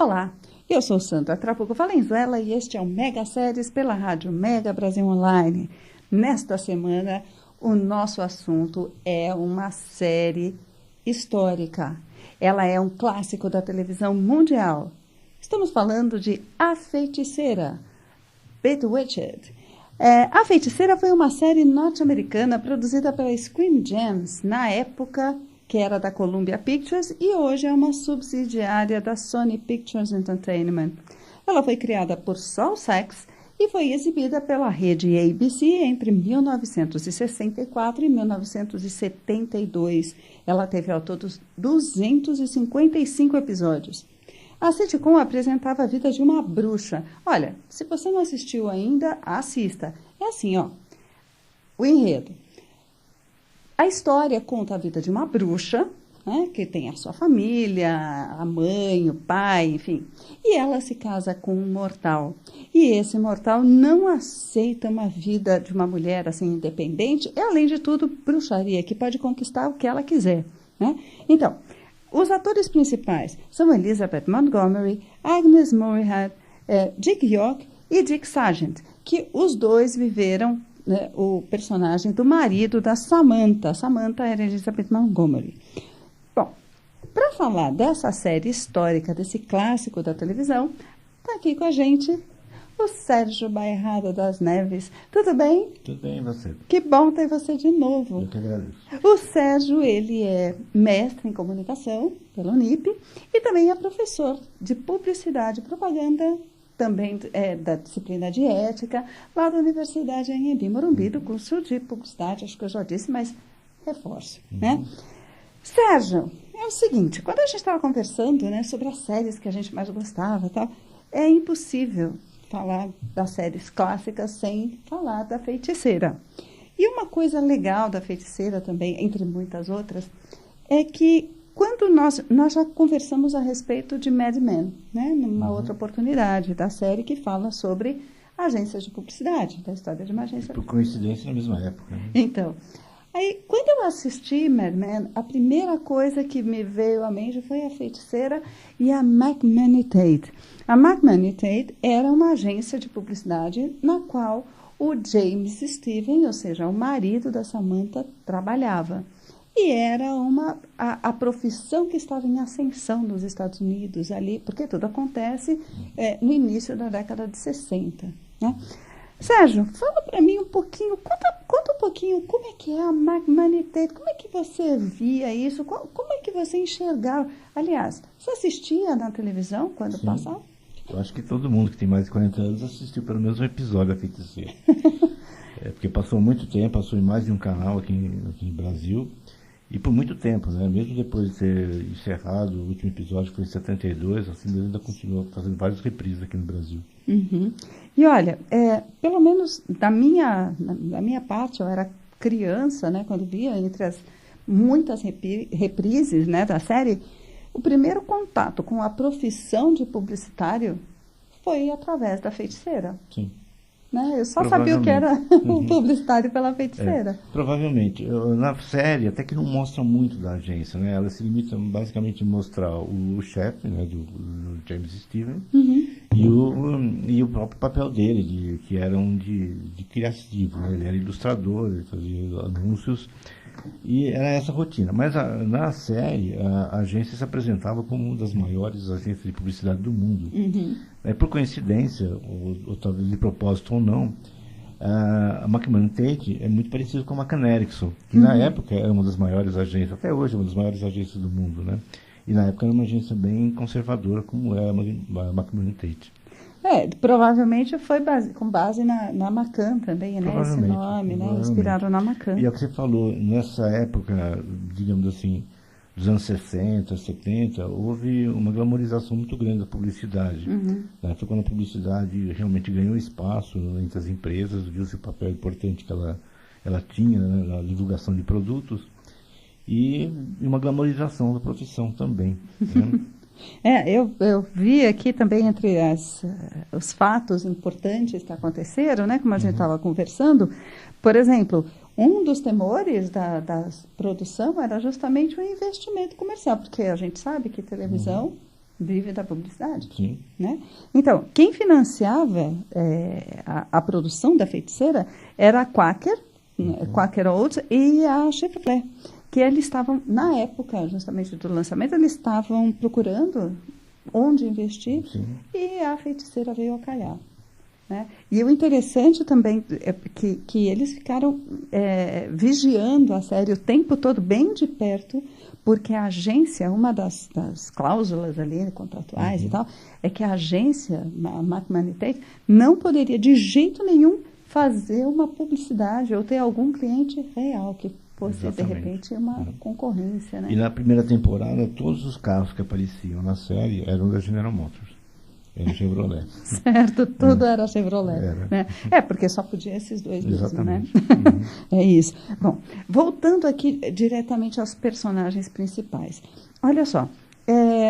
Olá, eu sou Sandra Trabuco Valenzuela e este é o Mega Séries pela Rádio Mega Brasil Online. Nesta semana, o nosso assunto é uma série histórica. Ela é um clássico da televisão mundial. Estamos falando de A Feiticeira, Bewitched. A Feiticeira foi uma série norte-americana produzida pela Screen Gems na época que era da Columbia Pictures e hoje é uma subsidiária da Sony Pictures Entertainment. Ela foi criada por Saul Sachs e foi exibida pela rede ABC entre 1964 e 1972. Ela teve ao todo 255 episódios. A sitcom apresentava a vida de uma bruxa. Olha, se você não assistiu ainda, assista. É assim, ó, o enredo. A história conta a vida de uma bruxa, né, que tem a sua família, a mãe, o pai, enfim. E ela se casa com um mortal. E esse mortal não aceita uma vida de uma mulher assim independente. É, além de tudo, bruxaria, que pode conquistar o que ela quiser, né? Então, os atores principais são Elizabeth Montgomery, Agnes Moorehead, Dick York e Dick Sargent, que os dois viveram, né, o personagem do marido da Samantha. Samantha era Elizabeth Montgomery. Bom, para falar dessa série histórica, desse clássico da televisão, está aqui com a gente o Sérgio Bairrada das Neves. Tudo bem? Tudo bem, e você? Que bom ter você de novo. Eu que agradeço. O Sérgio, ele é mestre em comunicação pela Unip e também é professor de publicidade e propaganda, também da disciplina de ética, lá da Universidade Anhembi Morumbi, do curso de publicidade, acho que eu já disse, mas reforço, né? Sérgio, é o seguinte, quando a gente estava conversando, né, sobre as séries que a gente mais gostava, tal, é impossível falar das séries clássicas sem falar da Feiticeira. E uma coisa legal da Feiticeira também, entre muitas outras, é que quando nós já conversamos a respeito de Mad Men, né, numa outra oportunidade da série que fala sobre agências de publicidade, da história de uma agência. Por coincidência, na mesma época. Né? Então, aí, quando eu assisti Mad Men, a primeira coisa que me veio à mente foi a Feiticeira e a McManny Tate. A McManny Tate era uma agência de publicidade na qual o James Steven, ou seja, o marido da Samantha, trabalhava. E era a profissão que estava em ascensão nos Estados Unidos ali, porque tudo acontece no início da década de 60. Né? Sérgio, fala para mim um pouquinho, conta um pouquinho como é que é a McManny Tate, como é que você via isso, como é que você enxergava? Aliás, você assistia na televisão quando passava? Eu acho que todo mundo que tem mais de 40 anos assistiu pelo menos um episódio da Feiticeira. Porque passou muito tempo, passou em mais de um canal aqui no Brasil, e por muito tempo, né? Mesmo depois de ter encerrado o último episódio, que foi em 72, assim, ele ainda continuou fazendo várias reprises aqui no Brasil. Uhum. E olha, pelo menos da minha parte, eu era criança, né, quando via entre as muitas reprises, né, da série, o primeiro contato com a profissão de publicitário foi através da Feiticeira. Sim. Né? Eu só sabia o que era o publicitário pela Feiticeira. Provavelmente. Na série, até que não mostra muito da agência, né? Ela se limita basicamente a mostrar o chefe, né, do James Steven, e o próprio papel dele, que era de criativo, né? Ele era ilustrador, ele fazia anúncios, e era essa rotina. Mas na série, a agência se apresentava como uma das maiores agências de publicidade do mundo. Por coincidência, ou talvez de propósito ou não, a McManny Tate é muito parecida com a McCann Erickson, que na época era uma das maiores agências, até hoje é uma das maiores agências do mundo, né? E na época era uma agência bem conservadora, como é a McManny Tate. Provavelmente foi com base na McCann também, né? Esse nome, né? Inspirado na McCann. E é o que você falou, nessa época, digamos assim, dos anos 60, 70, houve uma glamorização muito grande da publicidade. Né? Foi quando a publicidade realmente ganhou espaço entre as empresas, viu-se o papel importante que ela tinha, né, na divulgação de produtos, e uma glamorização da profissão também. Né? Eu vi aqui também entre os fatos importantes que aconteceram, né, como a gente estava conversando, por exemplo, um dos temores da produção era justamente o investimento comercial, porque a gente sabe que televisão Vive da publicidade. Sim. Né? Então, quem financiava a produção da Feiticeira era a Quaker, Quaker Oats e a Chevrolet, que eles estavam, na época, justamente do lançamento, eles estavam procurando onde investir. Sim. E a Feiticeira veio a calhar. Né? E o interessante também é que eles ficaram vigiando a série o tempo todo, bem de perto, porque a agência, uma das cláusulas ali contratuais e tal, é que a agência, a McMahon Tate, não poderia de jeito nenhum fazer uma publicidade ou ter algum cliente real que fosse, de repente, uma concorrência. Né? E na primeira temporada, todos os carros que apareciam na série eram da General Motors. Era Chevrolet. Certo, tudo era Chevrolet. Era. Né? Porque só podia esses dois mesmo, Exatamente. né? É isso. Bom, voltando aqui diretamente aos personagens principais. Olha só,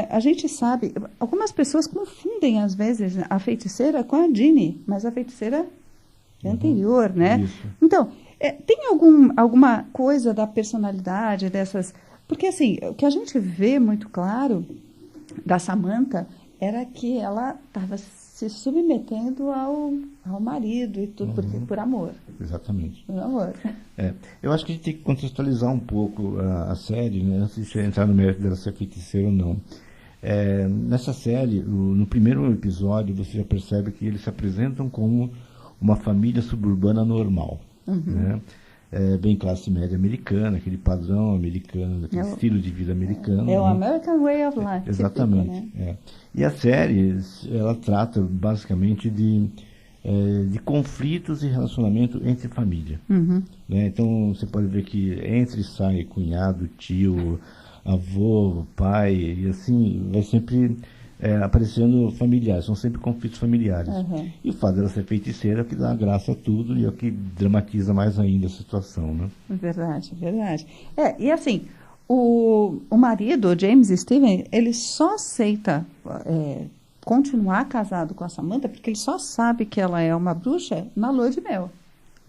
a gente sabe, algumas pessoas confundem às vezes a Feiticeira com a Ginny, mas a Feiticeira é anterior, né? Isso. Então, tem alguma coisa da personalidade dessas... Porque assim, o que a gente vê muito claro da Samantha era que ela estava se submetendo ao marido e tudo, porque por amor. Exatamente. Por amor. Eu acho que a gente tem que contextualizar um pouco a série, né, antes de entrar no mérito dela ser feiticeira ou não. Nessa série, no primeiro episódio, você já percebe que eles se apresentam como uma família suburbana normal. Né? Bem classe média americana, aquele padrão americano, aquele estilo de vida americano. O American Way of Life. Exatamente. Tipo, né? E a série, ela trata basicamente de conflitos e relacionamento entre família. Né? Então, você pode ver que entra e sai cunhado, tio, avô, pai, e assim, vai sempre aparecendo familiares, são sempre conflitos familiares. E o fato dela ser feiticeira é o que dá graça a tudo e é o que dramatiza mais ainda a situação, né? Verdade, verdade. E assim, o marido, o James Steven, ele só aceita continuar casado com a Samantha porque ele só sabe que ela é uma bruxa na lua de mel.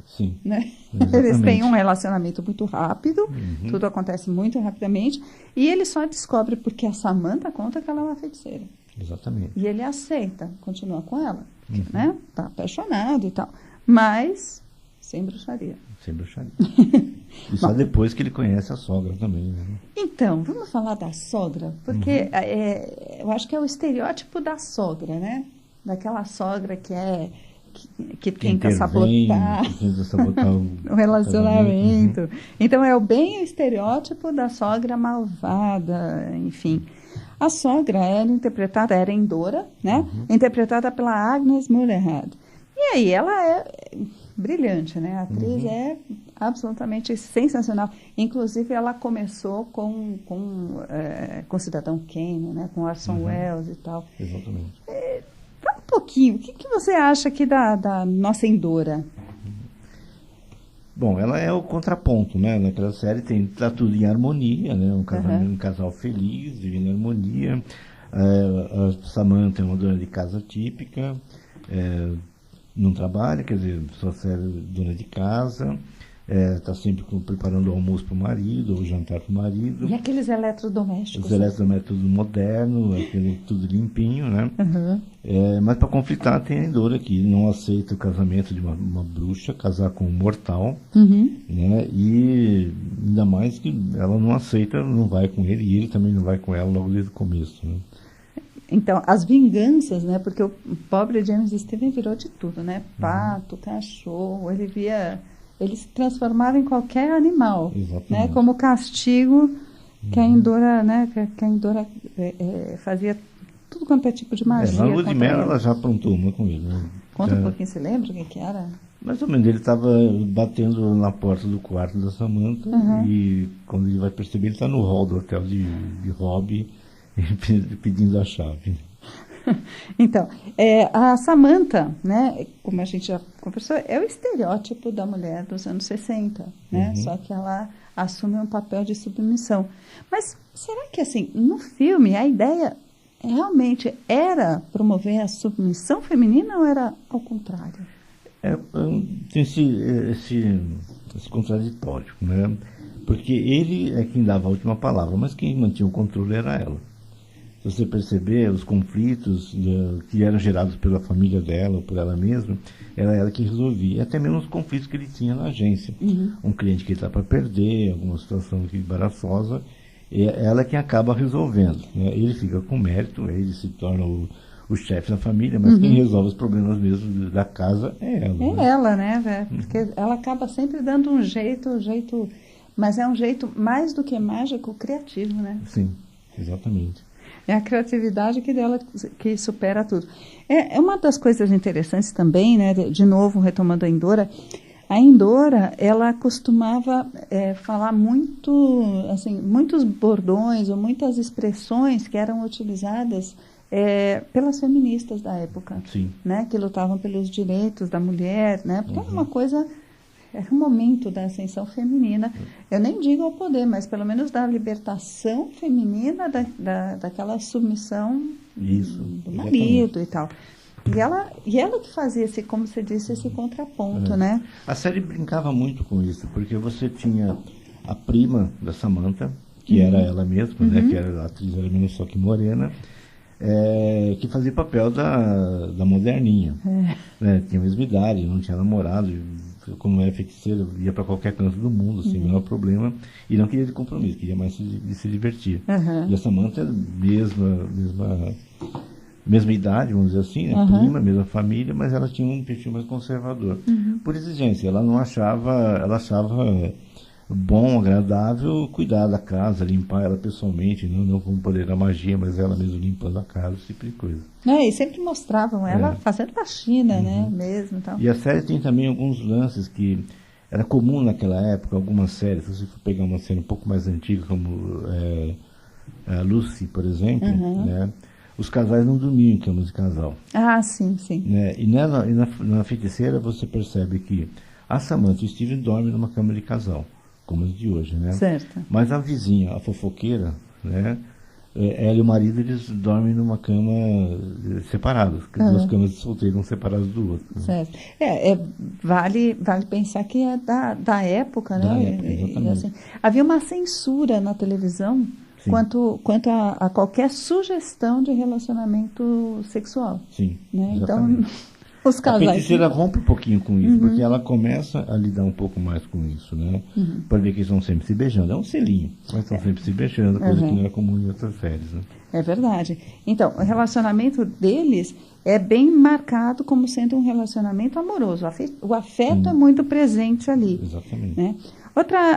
Sim. Né? Eles têm um relacionamento muito rápido, tudo acontece muito rapidamente, e ele só descobre porque a Samantha conta que ela é uma feiticeira. Exatamente. E ele aceita, continua com ela, né? Tá apaixonado e tal, mas sem bruxaria. Sem bruxaria. E só depois que ele conhece a sogra também, né? Então, vamos falar da sogra, porque eu acho que é o estereótipo da sogra, né? Daquela sogra que tenta sabotar o relacionamento. Então, é bem o estereótipo da sogra malvada, enfim. A sogra era Endora, né? Interpretada pela Agnes Moorehead. E aí, ela é brilhante, né? A atriz é absolutamente sensacional. Inclusive, ela começou com Cidadão Kane, né? Com Orson Welles e tal. Exatamente. Fala um pouquinho, o que você acha aqui da nossa Endora? Bom, ela é o contraponto, né? Naquela série tá tudo em harmonia, né? Um casal feliz, vivendo em harmonia. A Samantha é uma dona de casa típica, não trabalha, quer dizer, só serve dona de casa. Está sempre preparando o almoço para o marido, ou o jantar para o marido. E aqueles eletrodomésticos? Os eletrodomésticos modernos, aquele tudo limpinho, né? Mas para conflitar tem a Endora que não aceita o casamento de uma bruxa, casar com um mortal, né? E ainda mais que ela não aceita, não vai com ele, e ele também não vai com ela logo desde o começo, né? Então, as vinganças, né? Porque o pobre James Steven virou de tudo, né? Pato, cachorro, ele se transformava em qualquer animal, né? Como castigo que a Endora, né? Que a Endora fazia tudo quanto é tipo de magia. Na lua de mel ela já aprontou uma com ele, né? Conta um pouquinho, você lembra o que era? Mais ou menos, ele estava batendo na porta do quarto da Samantha e quando ele vai perceber, ele está no hall do hotel de Robbie pedindo a chave. Então, a Samantha, né, como a gente já conversou, é o estereótipo da mulher dos anos 60, né? Só que ela assume um papel de submissão. Mas será que, assim, no filme, a ideia realmente era promover a submissão feminina ou era ao contrário? Tem esse contraditório, né? Porque ele é quem dava a última palavra, mas quem mantinha o controle era ela. Se se você perceber, os conflitos que eram gerados pela família dela ou por ela mesma, era ela que resolvia. Até mesmo os conflitos que ele tinha na agência. Um cliente que está para perder, alguma situação embaraçosa, é ela que acaba resolvendo. Né? Ele fica com mérito, ele se torna o chefe da família, mas quem resolve os problemas mesmo da casa é ela. É, né? Ela, né? Porque ela acaba sempre dando um jeito, mas é um jeito mais do que mágico, criativo, né? Sim, exatamente. É a criatividade que supera tudo. É uma das coisas interessantes também, né? De novo, retomando a Indora, ela costumava falar muito, assim, muitos bordões ou muitas expressões que eram utilizadas pelas feministas da época, Sim. Né? Que lutavam pelos direitos da mulher, né? Porque era uma coisa... Era um momento da ascensão feminina, eu nem digo ao poder, mas pelo menos da libertação feminina daquela submissão do marido e tal. E ela que fazia esse, como você disse, esse contraponto, né? A série brincava muito com isso, porque você tinha a prima da Samantha, que era ela mesma, né? Que era a atriz, era menos só que morena, que fazia papel da moderninha. Né? Tinha a mesma idade, não tinha namorado, como era feiticeira, ia para qualquer canto do mundo, sem o menor problema, e não queria de compromisso, queria mais se divertir. E a Samantha, mesma idade, vamos dizer assim, né? Prima, mesma família, mas ela tinha um perfil mais conservador. Por exigência, ela achava bom, agradável cuidar da casa, limpar ela pessoalmente, não como poder da magia, mas ela mesmo limpando a casa, esse tipo de coisa. E sempre mostravam ela fazendo faxina, né, mesmo. Tal. E a série tem também alguns lances que era comum naquela época, algumas séries, se você for pegar uma série um pouco mais antiga, como a Lucy, por exemplo, né, os casais não dormiam em camas de casal. Ah, sim. Né, e na Feiticeira você percebe que a Samantha e o Steven dormem numa cama de casal, como as de hoje, né? Certo. Mas a vizinha, a fofoqueira, né? Ela e o marido, eles dormem numa cama separadas, duas camas de solteiro, um separadas do outro. Né? Certo. Vale pensar que é da época, né? Da época, exatamente. Assim, havia uma censura na televisão quanto a qualquer sugestão de relacionamento sexual. Sim, né? exatamente. Então, os casais... A Feiticeira rompe um pouquinho com isso, porque ela começa a lidar um pouco mais com isso, né? Para ver que eles estão sempre se beijando. É um selinho, mas estão sempre se beijando, coisa que não é comum em outras séries, né? É verdade. Então, o relacionamento deles é bem marcado como sendo um relacionamento amoroso. O afeto é muito presente ali. Exatamente. Né?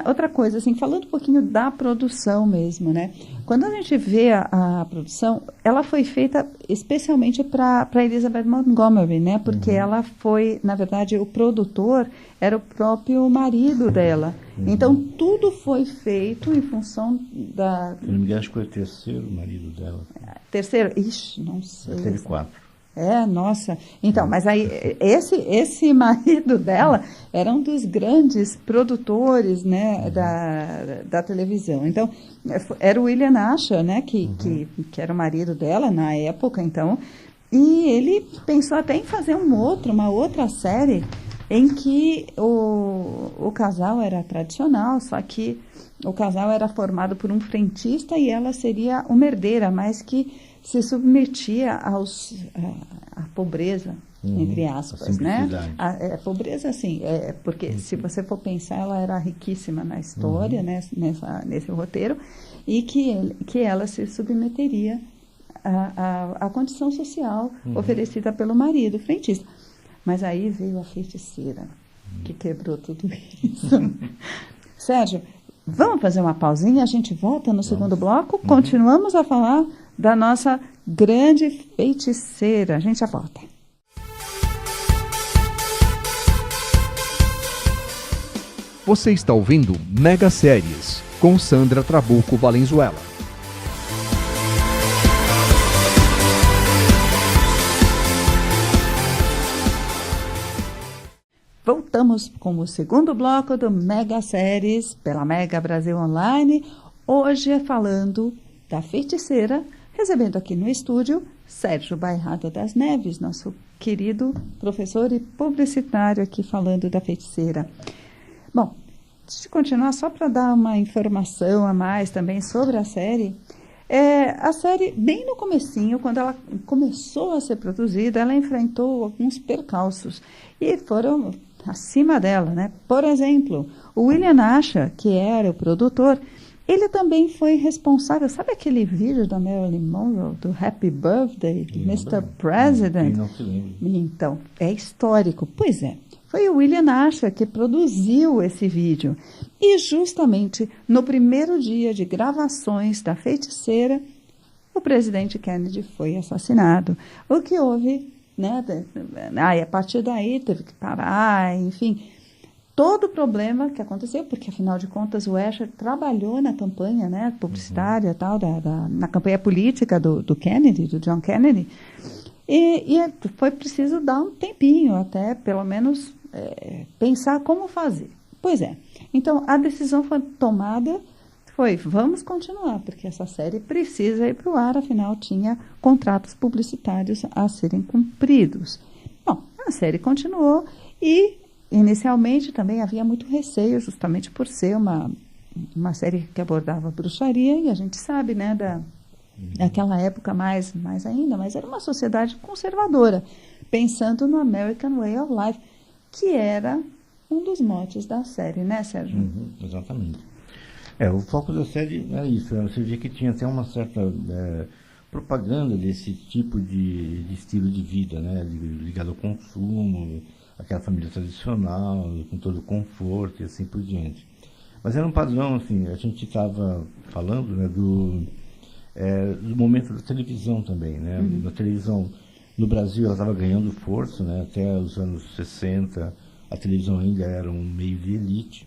Outra coisa, assim, falando um pouquinho da produção mesmo, né? Quando a gente vê a produção, ela foi feita especialmente para Elizabeth Montgomery, né? Porque ela foi, na verdade, o produtor era o próprio marido dela. Então, tudo foi feito em função da... Se não me engano, acho que foi o terceiro marido dela. Terceiro? Ixi, não sei. Ela teve 4. Nossa. Então, mas aí, esse marido dela era um dos grandes produtores, né, da televisão. Então, era o William Asher, né, que era o marido dela na época, então, e ele pensou até em fazer uma outra série em que o casal era tradicional, só que o casal era formado por um frentista e ela seria uma herdeira, mas que se submetia à pobreza, entre aspas, né? A pobreza, assim, porque se você for pensar, ela era riquíssima na história, né, nesse roteiro, e que ela se submeteria à condição social oferecida pelo marido, frentista. Mas aí veio a feiticeira, que quebrou tudo isso. Sérgio, vamos fazer uma pausinha, a gente volta no segundo bloco, continuamos a falar da nossa grande feiticeira. A gente já volta. Você está ouvindo Mega Séries, com Sandra Trabuco Valenzuela. Voltamos com o segundo bloco do Mega Séries, pela Mega Brasil Online. Hoje falando da feiticeira, recebendo aqui no estúdio Sérgio Bairrada das Neves, nosso querido professor e publicitário aqui falando da feiticeira. Bom, antes de continuar, só para dar uma informação a mais também sobre a série, A série, bem no comecinho, quando ela começou a ser produzida, ela enfrentou alguns percalços e foram acima dela, né? Por exemplo, o William Asher, que era o produtor, ele também foi responsável, sabe aquele vídeo da Marilyn Monroe, do Happy Birthday, Mr. President? Não se lembra. Então, é histórico. Pois é, foi o William Asher que produziu esse vídeo. E justamente no primeiro dia de gravações da Feiticeira, o presidente Kennedy foi assassinado. O que houve, né? A partir daí teve que parar, enfim, todo o problema que aconteceu, porque afinal de contas o Asher trabalhou na campanha, né, publicitária, tal, na campanha política do Kennedy, do John Kennedy, e foi preciso dar um tempinho até, pelo menos, pensar como fazer. Pois é. Então, a decisão foi tomada, vamos continuar, porque essa série precisa ir para o ar, afinal tinha contratos publicitários a serem cumpridos. Bom, a série continuou e, inicialmente, também havia muito receio, justamente por ser uma série que abordava bruxaria, e a gente sabe, né, daquela época mais ainda, mas era uma sociedade conservadora, pensando no American Way of Life, que era um dos motes da série, né, Sérgio? Exatamente. O foco da série era isso. Você via que tinha até uma certa propaganda desse tipo de estilo de vida, né, ligado ao consumo, aquela família tradicional, com todo o conforto e assim por diante. Mas era um padrão, assim, a gente estava falando, né, do momento da televisão também, né? Na televisão, no Brasil, ela estava ganhando força, né, até os anos 60. A televisão ainda era um meio de elite,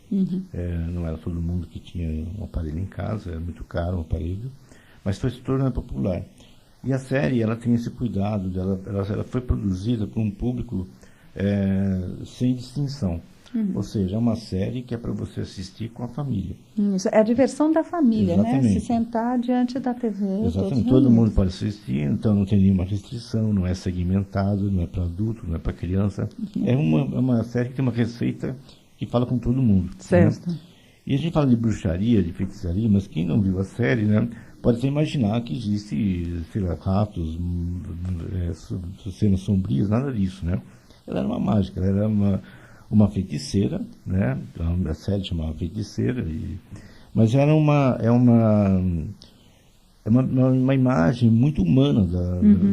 não era todo mundo que tinha um aparelho em casa, era muito caro um aparelho, mas foi se tornando popular. E a série, ela tem esse cuidado, ela foi produzida para um público sem distinção. Ou seja, é uma série que é para você assistir com a família. Isso, é a diversão da família, exatamente, né? Se sentar diante da TV. Exatamente, todo mundo pode assistir, então não tem nenhuma restrição, não é segmentado, não é para adulto, não é para criança. É uma série que tem uma receita que fala com todo mundo. Certo. Né? E a gente fala de bruxaria, de feitiçaria, mas quem não viu a série, né, pode até imaginar que existe, sei lá, ratos, cenas sombrias, nada disso, né? Ela era uma mágica, ela era uma feiticeira, né? A série chamava Feiticeira, mas era uma imagem muito humana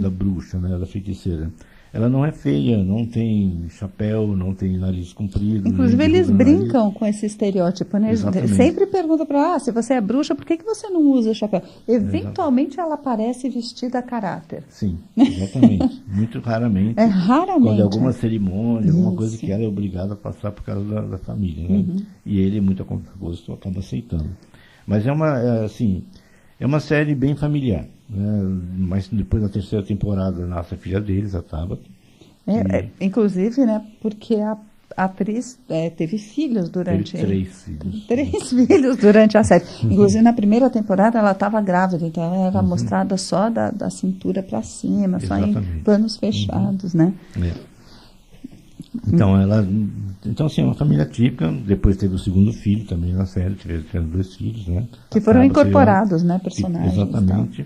da bruxa, né? Da feiticeira. Ela não é feia, não tem chapéu, não tem nariz comprido. Inclusive, eles brincam com esse estereótipo, né? Sempre perguntam para ela, se você é bruxa, por que você não usa chapéu? Eventualmente, ela aparece vestida a caráter. Sim, exatamente. Muito raramente. Raramente. Quando é alguma cerimônia, alguma coisa que ela é obrigada a passar por causa da família, né? E ele, muito a contragosto, acaba aceitando. Mas é uma série bem familiar. Mas depois da terceira temporada nasce a filha deles, a Tabata. Inclusive, né, porque a atriz teve filhos durante... Teve 3 filhos. 3 filhos durante a série. Inclusive, na primeira temporada, ela estava grávida, então ela era mostrada só da cintura para cima, exatamente, só em planos fechados, né? Então, assim, é uma família típica. Depois teve o segundo filho também na série, tiveram 2 filhos, né? Que foram incorporados, né, personagens. Exatamente.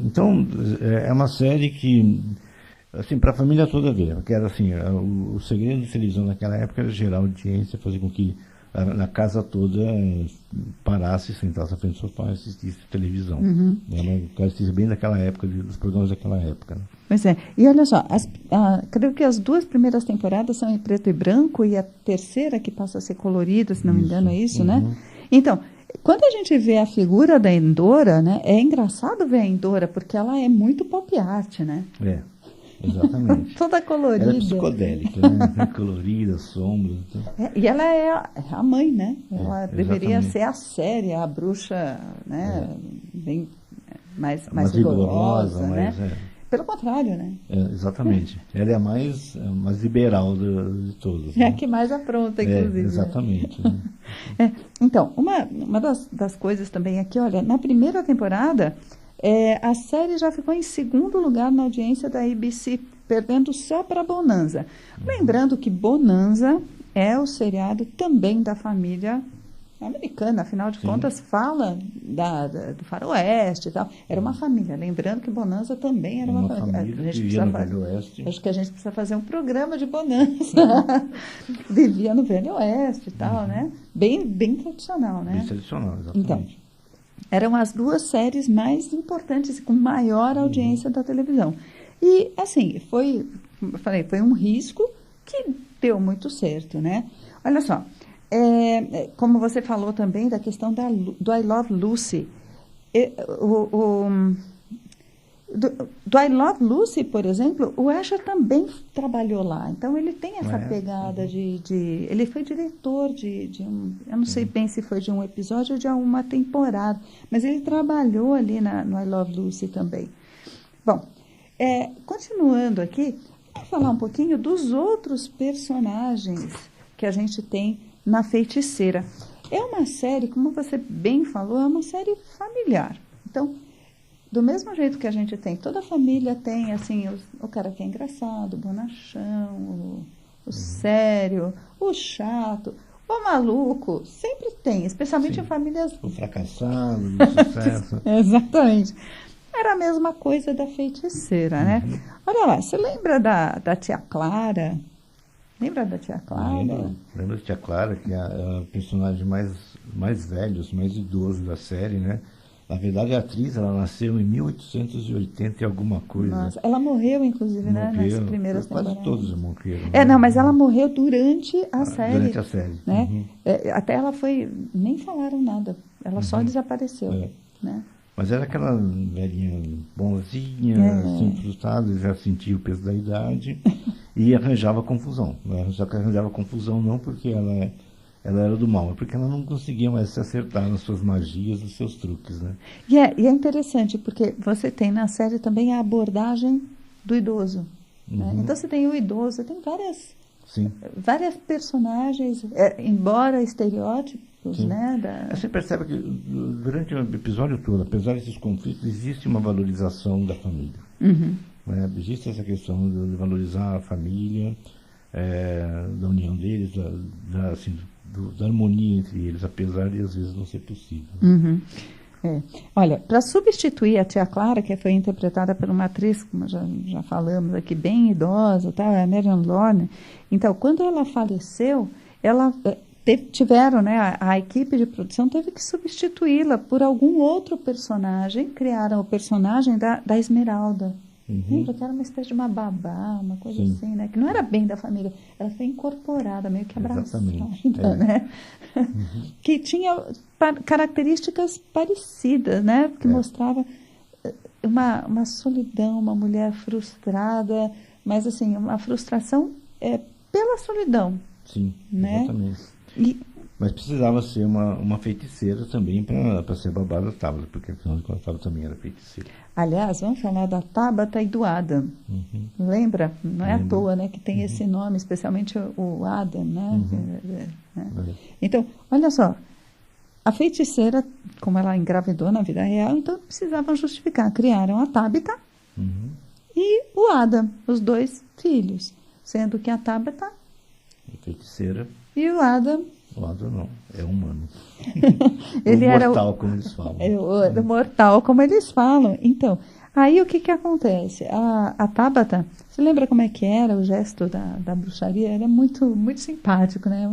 Então, é uma série que, assim, para a família toda ver, porque era assim, o segredo de televisão naquela época era gerar audiência, fazer com que na casa toda parasse, sentasse à frente do sofá e assistisse televisão. Assistisse bem daquela época, dos programas daquela época. Né? Pois é. E olha só, creio que as 2 primeiras temporadas são em preto e branco e a terceira que passa a ser colorida, se não me engano, é isso, né? Então, quando a gente vê a figura da Endora, né, é engraçado ver a Endora, porque ela é muito pop art, né? Exatamente. Toda colorida. Ela é psicodélica, né? Colorida, sombra. Então. E ela é a mãe, né? Ela deveria ser a séria, a bruxa, né? Bem mais rigorosa, né? Pelo contrário, né? Exatamente. Ela é a mais liberal de todas. É a que mais apronta, inclusive. Exatamente. Né? Então, uma das coisas também aqui, olha, na primeira temporada, a série já ficou em segundo lugar na audiência da ABC, perdendo só para Bonanza. Lembrando que Bonanza é o seriado também da família americana, afinal de Sim. contas, fala do faroeste e tal. Era uma família. Lembrando que Bonanza também era uma família. família que vivia no Velho Oeste. Acho que a gente precisa fazer um programa de Bonanza. Vivia no Velho Oeste e tal, né? Bem tradicional, né? Bem tradicional, exatamente. Então, eram as duas séries mais importantes e com maior audiência da televisão. E, assim, foi um risco que deu muito certo, né? Olha só, como você falou também da questão do I Love Lucy. Do I Love Lucy, por exemplo, o Asher também trabalhou lá. Então, ele tem essa pegada ele foi diretor de um... Eu não sei bem se foi de um episódio ou de uma temporada, mas ele trabalhou ali no I Love Lucy também. Bom, continuando aqui, vou falar um pouquinho dos outros personagens que a gente tem na Feiticeira. É uma série, como você bem falou, é uma série familiar. Então, do mesmo jeito que a gente tem, toda a família tem, assim, o cara que é engraçado, o bonachão, o sério, o chato, o maluco, sempre tem, especialmente em famílias... O fracassado, o sucesso. Exatamente. Era a mesma coisa da Feiticeira, né? Olha lá, você lembra da tia Clara? Lembra da tia Clara? Lembro da tia Clara, que é a personagem mais velho, mais idoso da série, né? Na verdade, a atriz, ela nasceu em 1880 e alguma coisa. Nossa, ela morreu, inclusive, né? Nas primeiras temporadas. Quase todos morreram. Não, mas ela morreu durante a série. Durante a série. Né? Até ela foi... Nem falaram nada. Ela só desapareceu. Né? Mas era aquela velhinha bonzinha, sempre frustrada, já sentia o peso da idade e arranjava confusão. Né? Só que arranjava confusão não porque ela era do mal, é porque ela não conseguia mais se acertar nas suas magias, nos seus truques, né? E é interessante, porque você tem na série também a abordagem do idoso. Né? Então você tem o idoso, você tem várias personagens, embora estereótipos, né? Você percebe que durante o episódio todo, apesar desses conflitos, existe uma valorização da família. Né? Existe essa questão de valorizar a família, da união deles, da harmonia entre eles, apesar de às vezes não ser possível. Olha, para substituir a tia Clara, que foi interpretada por uma atriz, como já falamos aqui, bem idosa, a Marion Lorne, então, quando ela faleceu, tiveram, né, a equipe de produção teve que substituí-la por algum outro personagem, criaram o personagem da Esmeralda. Lembra que era uma espécie de uma babá, uma coisa assim, né? Que não era bem da família, ela foi incorporada, meio que abraçada, né? Que tinha características parecidas, né? Que mostrava uma solidão, uma mulher frustrada, mas assim, uma frustração pela solidão. Sim, né? Exatamente. Mas precisava ser uma feiticeira também para ser babá da Tabata, porque afinal de contas a Tabata também era feiticeira. Aliás, vamos falar da Tabata e do Adam. Lembra? Não é à toa, né, que tem esse nome, especialmente o Adam, né? Então, olha só, a feiticeira, como ela engravidou na vida real, então precisavam justificar. Criaram a Tabata e o Adam, os dois filhos, sendo que a Tabata... feiticeira. E o Adam... O Adam não, é humano. Ele o era mortal, como eles falam. O mortal, como eles falam. Então, aí o que acontece? A Tabata, você lembra como é que era o gesto da bruxaria? Era muito, muito simpático, né?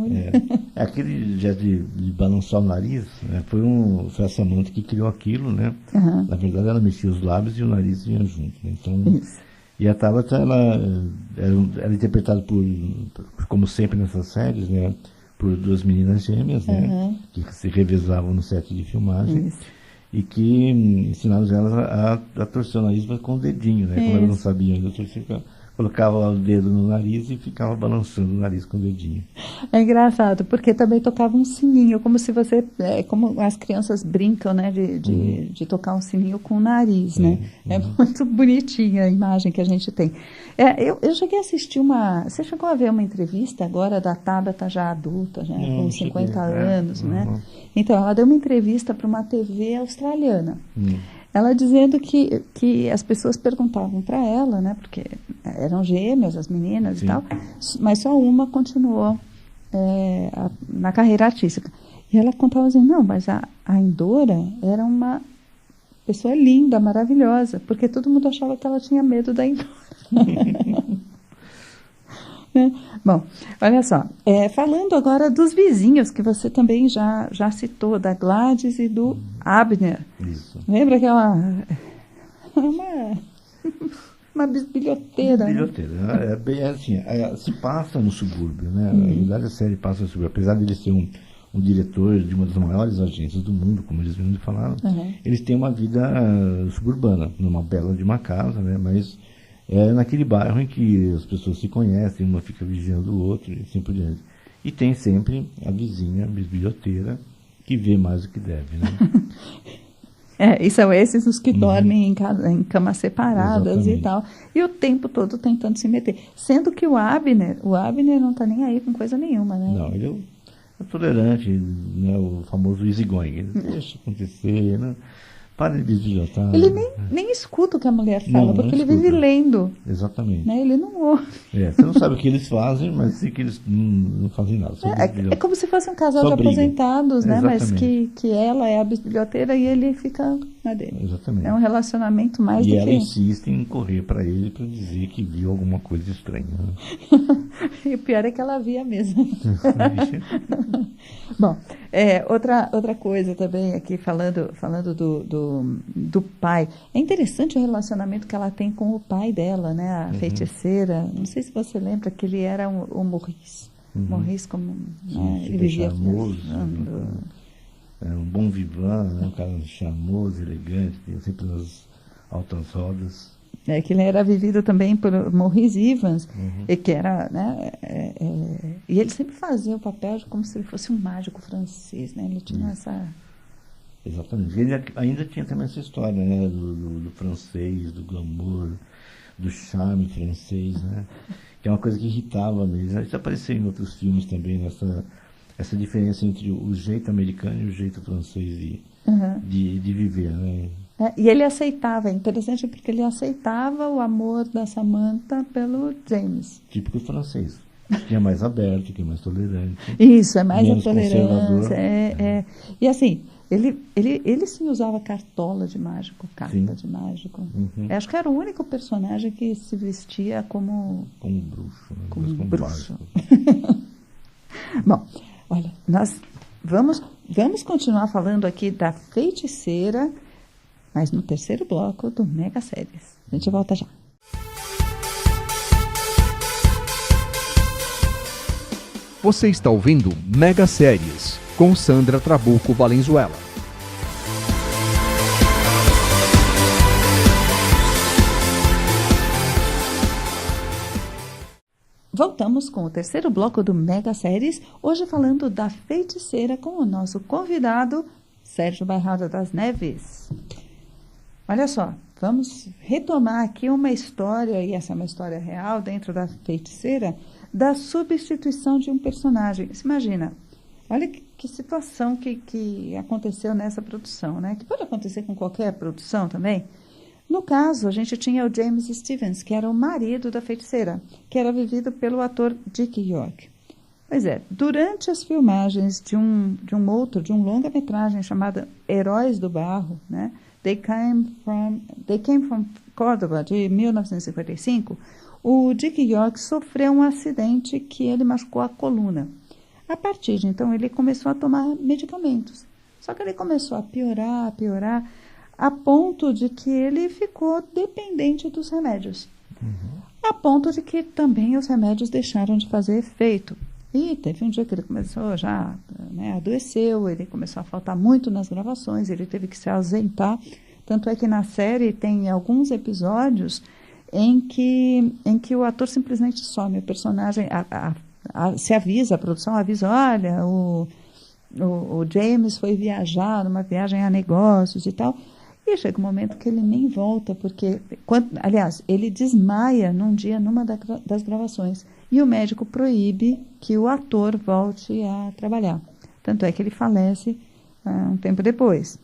Aquele gesto de balançar o nariz, né? Foi a Samantha que criou aquilo, né? Na verdade, ela mexia os lábios e o nariz vinha junto. Né? Então, e a Tabata, ela era interpretada como sempre nessas séries, né? Por duas meninas gêmeas, né? Que se revezavam no set de filmagem. E que ensinavam elas a torcer o nariz com o dedinho, né? Como elas não sabiam ainda torcer, colocava o dedo no nariz e ficava balançando o nariz com o dedinho. É engraçado, porque também tocava um sininho, como se você... como as crianças brincam, né? De tocar um sininho com o nariz, né? É muito bonitinha a imagem que a gente tem. Eu cheguei a assistir Você chegou a ver uma entrevista agora da Tabata já adulta, já com 50 anos, né? Então, ela deu uma entrevista para uma TV australiana. Ela dizendo que as pessoas perguntavam para ela, né? Porque eram gêmeas, as meninas e tal, mas só uma continuou na carreira artística. E ela contava assim, não, mas a Endora era uma pessoa linda, maravilhosa, porque todo mundo achava que ela tinha medo da Endora. Né? Bom, olha só, falando agora dos vizinhos, que você também já citou, da Gladys e do Abner. Isso. Lembra aquela... uma bisbilhoteira. Bisbilhoteira. Né? É bem assim, se passa no subúrbio, né? Na verdade, a série passa no subúrbio. Apesar de ele ser um diretor de uma das maiores agências do mundo, como eles mesmos falaram, eles têm uma vida suburbana, numa bela de uma casa, né? Mas é naquele bairro em que as pessoas se conhecem, uma fica vigiando o outro e assim por diante. E tem sempre a vizinha bisbilhoteira que vê mais do que deve, né? E são esses os que dormem em camas separadas. Exatamente. E tal. E o tempo todo tentando se meter. Sendo que o Abner não está nem aí com coisa nenhuma, né? Não, ele é tolerante, né? O famoso easygoing. Ele deixa acontecer, né? Para de bisbilhotar. Ele nem escuta o que a mulher fala, porque ele vive lendo. Exatamente. Né? Ele não ouve. Você não sabe o que eles fazem, mas sei que eles não fazem nada. É como se fosse um casal de aposentados, né? Mas que ela é a bisbilhoteira e ele fica na dele. Exatamente. É um relacionamento mais do que... E ela insiste em correr para ele para dizer que viu alguma coisa estranha. E o pior é que ela via mesmo. Bom, outra coisa também aqui, falando do pai. É interessante o relacionamento que ela tem com o pai dela, né? A feiticeira. Não sei se você lembra que ele era o Maurice. Maurice, como ele vivia charmoso, um bom vivant, né? Um cara charmoso, elegante, sempre nas altas rodas. Que ele era vivido também por Maurice Evans, e que era, né, e ele sempre fazia o papel como se ele fosse um mágico francês, né? Ele tinha essa... Exatamente. Ele ainda tinha também essa história, né, do francês, do glamour, do charme francês, né? Que é uma coisa que irritava mesmo. Isso apareceu em outros filmes também, essa diferença entre o jeito americano e o jeito francês de viver, né? E ele aceitava, é interessante porque ele aceitava o amor da Samantha pelo James. Típico francês. Que é mais aberto, que é mais tolerante. Isso, é mais a tolerância. E assim, ele sim usava cartola de mágico, carta de mágico. Acho que era o único personagem que se vestia como bruxo. Né? Como bruxo. Bom, olha, nós vamos continuar falando aqui da feiticeira, mas no terceiro bloco do Mega Séries. A gente volta já. Você está ouvindo Mega Séries, com Sandra Trabuco Valenzuela. Voltamos com o terceiro bloco do Mega Séries, hoje falando da feiticeira com o nosso convidado, Sérgio Bairrada das Neves. Olha só, vamos retomar aqui uma história, e essa é uma história real dentro da feiticeira, da substituição de um personagem. Você imagina, olha que situação que aconteceu nessa produção, né? Que pode acontecer com qualquer produção também. No caso, a gente tinha o James Stevens, que era o marido da feiticeira, que era vivido pelo ator Dick York. Pois é, durante as filmagens de um longa-metragem chamado Heróis do Barro, né? They Came from Córdoba, de 1955, o Dick York sofreu um acidente que ele machucou a coluna. A partir de então, ele começou a tomar medicamentos. Só que ele começou a piorar, a ponto de que ele ficou dependente dos remédios. A ponto de que também os remédios deixaram de fazer efeito. E teve um dia que ele começou já, né, adoeceu, ele começou a faltar muito nas gravações, ele teve que se ausentar. Tanto é que na série tem alguns episódios em que o ator simplesmente some, o personagem se avisa, a produção avisa, olha, o James foi viajar, numa viagem a negócios e tal, e chega um momento que ele nem volta, porque, aliás, ele desmaia num dia numa das gravações, e o médico proíbe que o ator volte a trabalhar. Tanto é que ele falece um tempo depois.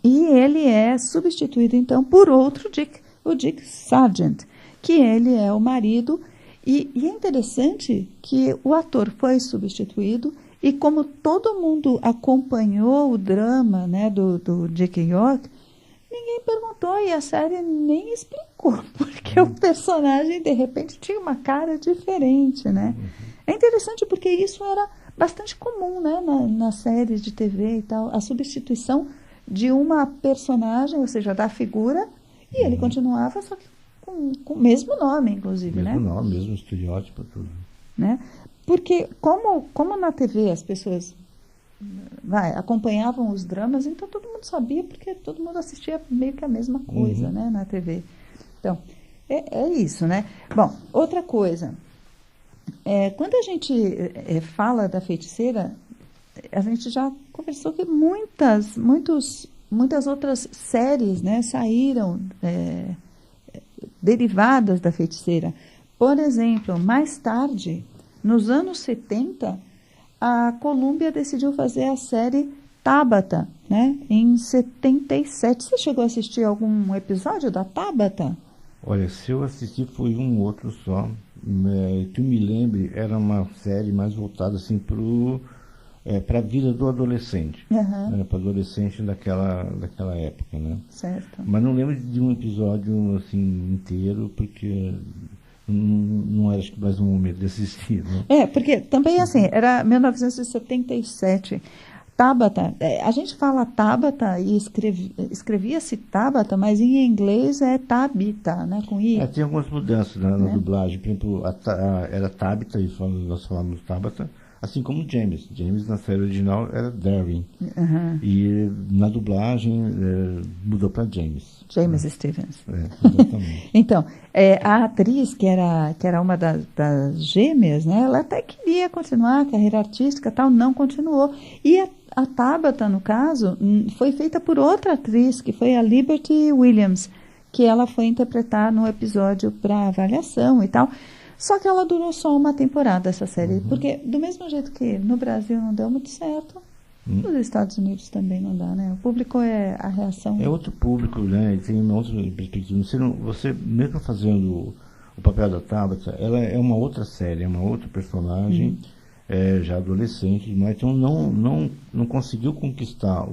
E ele é substituído, então, por outro Dick, o Dick Sargent, que ele é o marido. E é interessante que o ator foi substituído E como todo mundo acompanhou o drama, né, do Dick York, ninguém perguntou e a série nem explicou, porque o personagem, de repente, tinha uma cara diferente, né? É interessante porque isso era bastante comum, né, nas séries de TV e tal, a substituição de uma personagem, ou seja, da figura, e ele continuava, só que com o mesmo nome, inclusive, Mesmo né? nome, mesmo estereótipo, tudo. Né? Porque como na TV as pessoas acompanhavam os dramas, então todo mundo sabia, porque todo mundo assistia meio que a mesma coisa, né, na TV. Então, é isso, né? Bom, outra coisa, quando a gente fala da Feiticeira, a gente já conversou que muitas outras séries, né, saíram derivadas da Feiticeira. Por exemplo, mais tarde, nos anos 70, a Columbia decidiu fazer a série Tabata, né, em 77. Você chegou a assistir algum episódio da Tabata? Olha, se eu assisti foi um outro só. Que eu me lembre, era uma série mais voltada assim para a vida do adolescente. Uhum. Para adolescente daquela época, né? Certo. Mas não lembro de um episódio assim inteiro, porque não era, acho que, mais um momento de assistir, né? Porque também assim, era 1977. Tabata, a gente fala Tabata e escrevia-se Tabata, mas em inglês é Tabita, né, com I. Tem algumas mudanças na dublagem. Por exemplo, era Tabitha e nós falamos Tabata, assim como James. James na série original era Darwin. Uhum. E na dublagem mudou para James. James Stevens. Exatamente. Então, a atriz, que era uma das gêmeas, né, ela até queria continuar a carreira artística, tal, não continuou. E a Tabata, no caso, foi feita por outra atriz, que foi a Liberty Williams, que ela foi interpretar no episódio para avaliação e tal. Só que ela durou só uma temporada, essa série, porque do mesmo jeito que no Brasil não deu muito certo, nos Estados Unidos também não dá, né? O público a reação... É outro público, né? Tem uma outra perspectiva. Você mesmo fazendo o papel da Tabata, ela é uma outra série, é uma outra personagem, já adolescente, mas então não conseguiu conquistar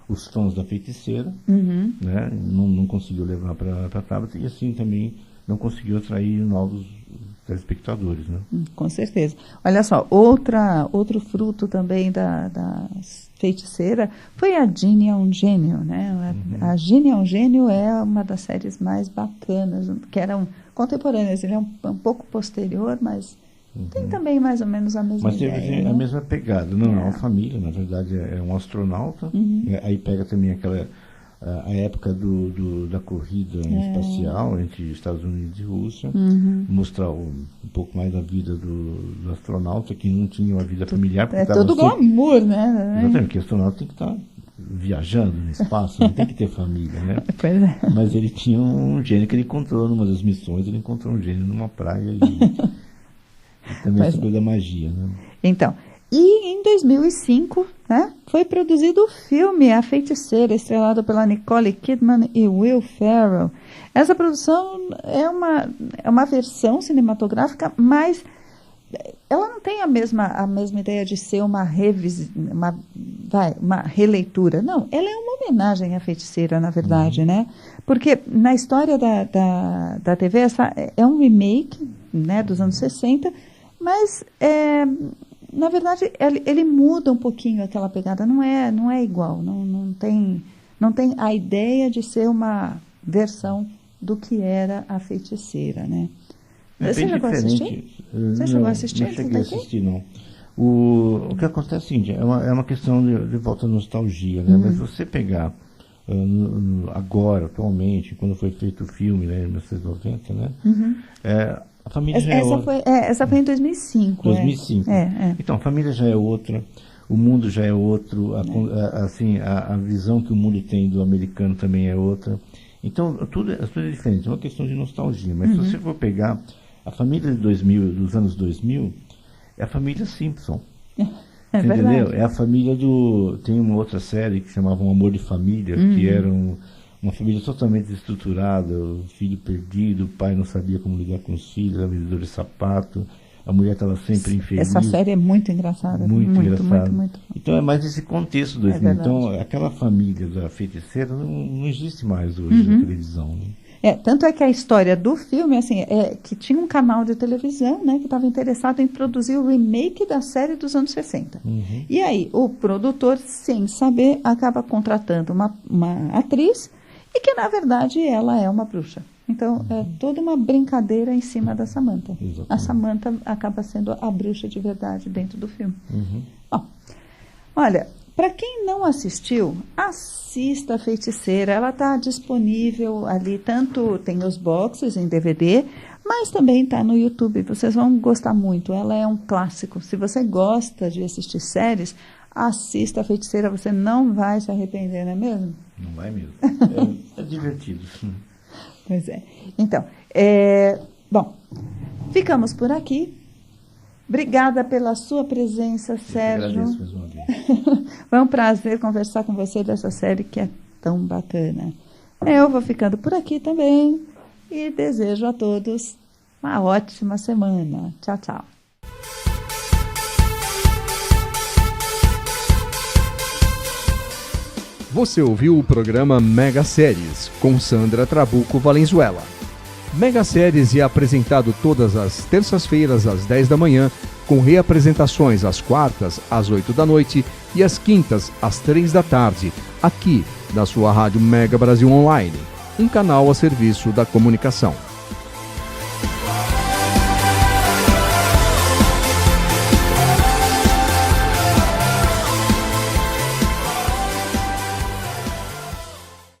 os fãs da Feiticeira, né? Não conseguiu levar para a Tabata, e assim também não conseguiu atrair novos telespectadores, né? Com certeza. Olha só, outro fruto também da Feiticeira foi a Ginny é um Gênio, né? A Ginny é um Gênio é uma das séries mais bacanas, que eram contemporâneas, ele é um pouco posterior, mas tem também mais ou menos a mesma ideia. Mas teve a mesma pegada, não é uma família, na verdade é um astronauta, aí pega também a época da corrida espacial entre Estados Unidos e Rússia, mostrar um pouco mais da vida do astronauta, que não tinha uma vida familiar. É todo glamour, né? Exatamente, porque o astronauta tem que estar viajando no espaço, não tem que ter família, né? Pois é. Mas ele tinha um gênio que ele encontrou numa das missões, ele encontrou um gênio numa praia e também essa coisa da magia, né? Então, e em 2005, né, foi produzido o filme A Feiticeira, estrelado pela Nicole Kidman e Will Ferrell. Essa produção é uma versão cinematográfica, mas ela não tem a mesma ideia de ser uma releitura. Não, ela é uma homenagem à Feiticeira, na verdade, né? Porque na história da TV, essa é um remake, né, dos anos 60, mas na verdade ele muda um pouquinho aquela pegada, não é igual, não tem a ideia de ser uma versão do que era a Feiticeira, né? Você chegou a assistir? Você chegou a assistir? Não cheguei a assistir, não. O que acontece é o seguinte, é uma questão de volta à nostalgia, né? Mas você pegar agora, atualmente, quando foi feito o filme, né, em 1990, né? A família já é outra. Essa foi em 2005. 2005. Então, a família já é outra, o mundo já é outro, a visão que o mundo tem do americano também é outra. Então, tudo é diferente, é uma questão de nostalgia. Mas se você for pegar a família dos anos 2000, é a família Simpson. Entendeu? Verdade. É a família tem uma outra série que chamava Um Amor de Família, que era uma família totalmente estruturada, o filho perdido, o pai não sabia como lidar com os filhos, a vendedora de sapato, a mulher estava sempre infeliz. Essa série é muito engraçada. Muito engraçada. Muito. Então é mais esse contexto do Então aquela família da feiticeira não existe mais hoje na televisão. Né? Tanto é que a história do filme, assim, que tinha um canal de televisão, né, que estava interessado em produzir o remake da série dos anos 60. E aí, o produtor, sem saber, acaba contratando uma atriz e que, na verdade, ela é uma bruxa. Então, é toda uma brincadeira em cima da Samantha. Exatamente. A Samantha acaba sendo a bruxa de verdade dentro do filme. Bom, olha, para quem não assistiu, assista a Feiticeira. Ela está disponível ali, tanto tem os boxes em DVD, mas também está no YouTube. Vocês vão gostar muito. Ela é um clássico. Se você gosta de assistir séries, assista a Feiticeira. Você não vai se arrepender, não é mesmo? Não vai mesmo. É divertido. Pois é. Então, bom, ficamos por aqui. Obrigada pela sua presença, Sérgio. Agradeço mais uma vez. Foi um prazer conversar com você dessa série que é tão bacana. Eu vou ficando por aqui também e desejo a todos uma ótima semana. Tchau, tchau. Você ouviu o programa Mega Séries com Sandra Trabuco Valenzuela. Mega Séries é apresentado todas as terças-feiras às 10 da manhã, com reapresentações às quartas às 8 da noite e às quintas às 3 da tarde, aqui na sua rádio Mega Brasil Online, um canal a serviço da comunicação.